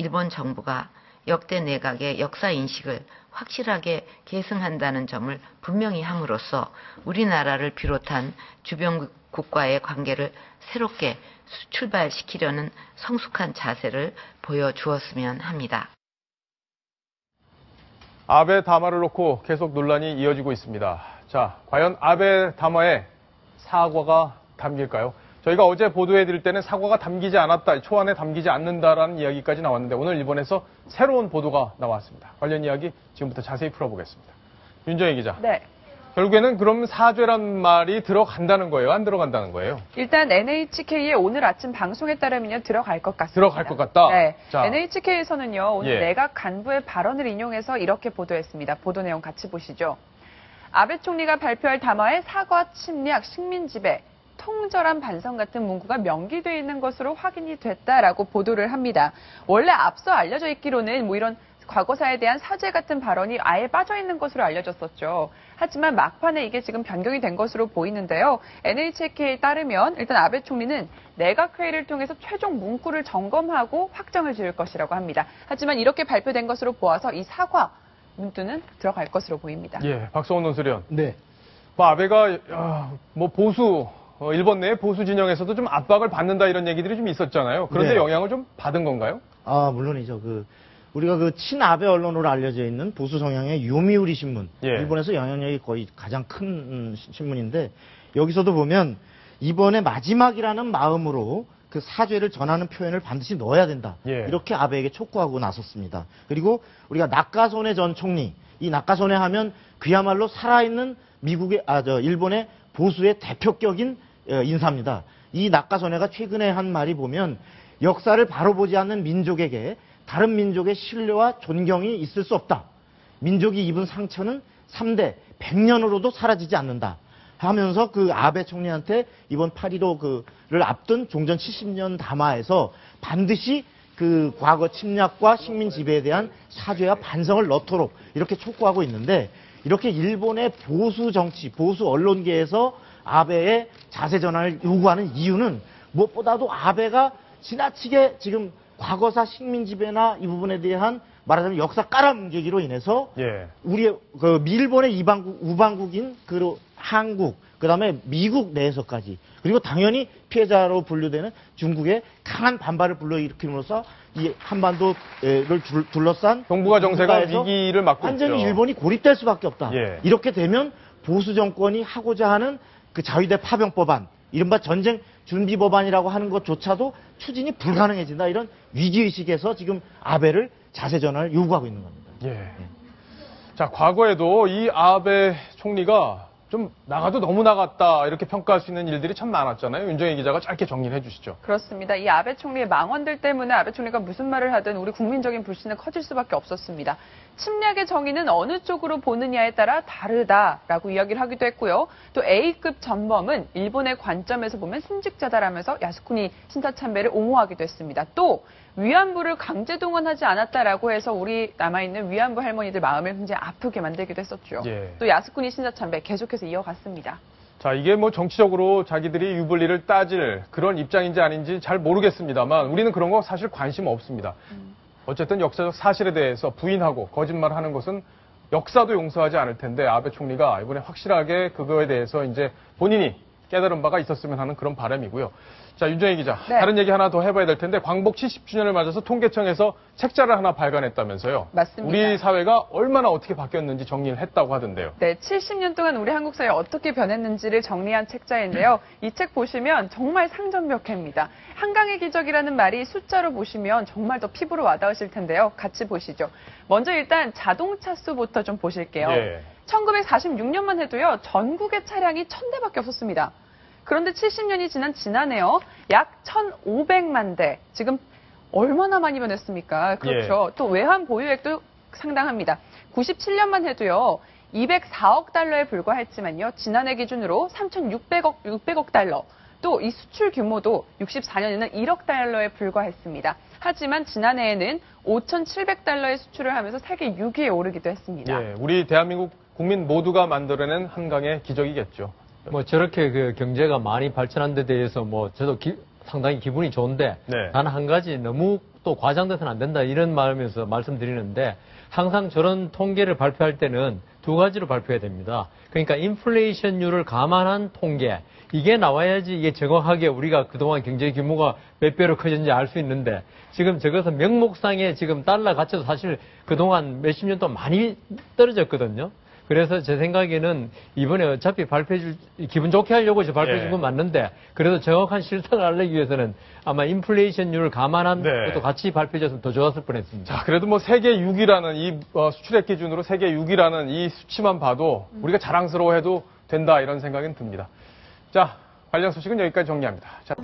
일본 정부가 역대 내각의 역사 인식을 확실하게 계승한다는 점을 분명히 함으로써 우리나라를 비롯한 주변 국가의 관계를 새롭게 출발시키려는 성숙한 자세를 보여주었으면 합니다. 아베 담화를 놓고 계속 논란이 이어지고 있습니다. 자, 과연 아베 담화에 사과가 담길까요? 저희가 어제 보도해드릴 때는 사과가 담기지 않았다, 초안에 담기지 않는다라는 이야기까지 나왔는데 오늘 일본에서 새로운 보도가 나왔습니다. 관련 이야기 지금부터 자세히 풀어보겠습니다. 윤정희 기자. 네. 결국에는 그럼 사죄란 말이 들어간다는 거예요? 안 들어간다는 거예요? 일단 NHK의 오늘 아침 방송에 따르면 들어갈 것 같습니다. 들어갈 것 같다? 네. 자. NHK에서는요, 오늘 내각 간부의 발언을 인용해서 이렇게 보도했습니다. 보도 내용 같이 보시죠. 아베 총리가 발표할 담화에 사과, 침략, 식민 지배, 통절한 반성 같은 문구가 명기되어 있는 것으로 확인이 됐다라고 보도를 합니다. 원래 앞서 알려져 있기로는 이런 과거사에 대한 사죄 같은 발언이 아예 빠져 있는 것으로 알려졌었죠. 하지만 막판에 이게 지금 변경이 된 것으로 보이는데요. NHK에 따르면 일단 아베 총리는 내각회의를 통해서 최종 문구를 점검하고 확정을 지을 것이라고 합니다. 하지만 이렇게 발표된 것으로 보아서 이 사과 문구는 들어갈 것으로 보입니다. 예, 박성원 논설위원. 네. 아베가 일본 내 보수 진영에서도 좀 압박을 받는다 이런 얘기들이 좀 있었잖아요. 그런데 네. 영향을 좀 받은 건가요? 물론이죠. 우리가 친아베 언론으로 알려져 있는 보수 성향의 요미우리 신문, 일본에서 영향력이 거의 가장 큰 신문인데 여기서도 보면 이번에 마지막이라는 마음으로 그 사죄를 전하는 표현을 반드시 넣어야 된다. 이렇게 아베에게 촉구하고 나섰습니다. 그리고 우리가 나카소네 전 총리, 이 나카소네 하면 그야말로 살아있는 일본의 보수의 대표격인 인사입니다. 이 나카소네가 최근에 한 말이 보면 역사를 바로 보지 않는 민족에게 다른 민족의 신뢰와 존경이 있을 수 없다. 민족이 입은 상처는 3대 100년으로도 사라지지 않는다. 하면서 그 아베 총리한테 이번 8.15를 앞둔 종전 70년 담화에서 반드시 그 과거 침략과 식민 지배에 대한 사죄와 반성을 넣도록 이렇게 촉구하고 있는데 이렇게 일본의 보수 정치, 보수 언론계에서 아베의 자세 전환을 요구하는 이유는 무엇보다도 아베가 지나치게 지금 과거사 식민 지배나 이 부분에 대한 말하자면 역사 깔아뭉개기로 인해서 우리의 일본의 우방국인 한국, 그다음에 미국 내에서까지 그리고 당연히 피해자로 분류되는 중국의 강한 반발을 불러일으킴으로써 이 한반도를 둘러싼 동북아 정세가 위기를 맞고 완전히 있죠. 일본이 고립될 수밖에 없다. 이렇게 되면 보수 정권이 하고자 하는 그 자위대 파병 법안, 이른바 전쟁 준비 법안이라고 하는 것조차도 추진이 불가능해진다. 이런 위기의식에서 지금 아베를 자세 전환을 요구하고 있는 겁니다. 자, 과거에도 이 아베 총리가 좀 나가도 너무 나갔다 이렇게 평가할 수 있는 일들이 참 많았잖아요. 윤정희 기자가 짧게 정리를 해주시죠. 그렇습니다. 이 아베 총리의 망언들 때문에 아베 총리가 무슨 말을 하든 우리 국민적인 불신은 커질 수밖에 없었습니다. 침략의 정의는 어느 쪽으로 보느냐에 따라 다르다라고 이야기를 하기도 했고요. 또 A급 전범은 일본의 관점에서 보면 순직자다라면서 야스쿠니 신사참배를 옹호하기도 했습니다. 또 위안부를 강제 동원하지 않았다라고 해서 우리 남아있는 위안부 할머니들 마음을 굉장히 아프게 만들기도 했었죠. 또 야스쿠니 신사참배 계속해서 이어갔습니다. 자, 이게 정치적으로 자기들이 유불리를 따질 그런 입장인지 아닌지 잘 모르겠습니다만 우리는 그런 거 사실 관심 없습니다. 어쨌든 역사적 사실에 대해서 부인하고 거짓말하는 것은 역사도 용서하지 않을 텐데 아베 총리가 이번에 확실하게 그거에 대해서 이제 본인이 깨달은 바가 있었으면 하는 그런 바람이고요. 자, 윤정희 기자, 다른 얘기 하나 더 해봐야 될 텐데 광복 70주년을 맞아서 통계청에서 책자를 하나 발간했다면서요. 맞습니다. 우리 사회가 얼마나 어떻게 바뀌었는지 정리를 했다고 하던데요. 네, 70년 동안 우리 한국 사회 어떻게 변했는지를 정리한 책자인데요. 이 책 보시면 정말 상전벽해입니다. 한강의 기적이라는 말이 숫자로 보시면 정말 더 피부로 와닿으실 텐데요. 같이 보시죠. 먼저 일단 자동차 수부터 좀 보실게요. 1946년만 해도요, 전국의 차량이 1000대밖에 없었습니다. 그런데 70년이 지난 지난해요. 약 1,500만 대. 지금 얼마나 많이 변했습니까? 그렇죠. 또 외환 보유액도 상당합니다. 97년만 해도요. 204억 달러에 불과했지만요. 지난해 기준으로 3,600억 달러. 또 이 수출 규모도 64년에는 1억 달러에 불과했습니다. 하지만 지난해에는 5,700달러의 수출을 하면서 세계 6위에 오르기도 했습니다. 우리 대한민국 국민 모두가 만들어낸 한강의 기적이겠죠. 저렇게 경제가 많이 발전한 데 대해서 저도 상당히 기분이 좋은데 단 한 가지 너무 또 과장돼서는 안 된다 이런 마음에서 말씀드리는데 항상 저런 통계를 발표할 때는 두 가지로 발표해야 됩니다. 그러니까 인플레이션율을 감안한 통계 이게 나와야지 이게 정확하게 우리가 그동안 경제 규모가 몇 배로 커졌는지 알 수 있는데 지금 저것은 명목상에 지금 달러 가치도 사실 그동안 몇십 년 동안 많이 떨어졌거든요. 그래서 제 생각에는 이번에 어차피 기분 좋게 하려고 발표해 준 건 맞는데, 그래도 정확한 실상을 알리기 위해서는 아마 인플레이션율을 감안한 것도 같이 발표해 줬으면 더 좋았을 뻔 했습니다. 자, 그래도 뭐 세계 6위라는 이 수출액 기준으로 세계 6위라는 이 수치만 봐도 우리가 자랑스러워해도 된다 이런 생각은 듭니다. 자, 관련 소식은 여기까지 정리합니다. 자.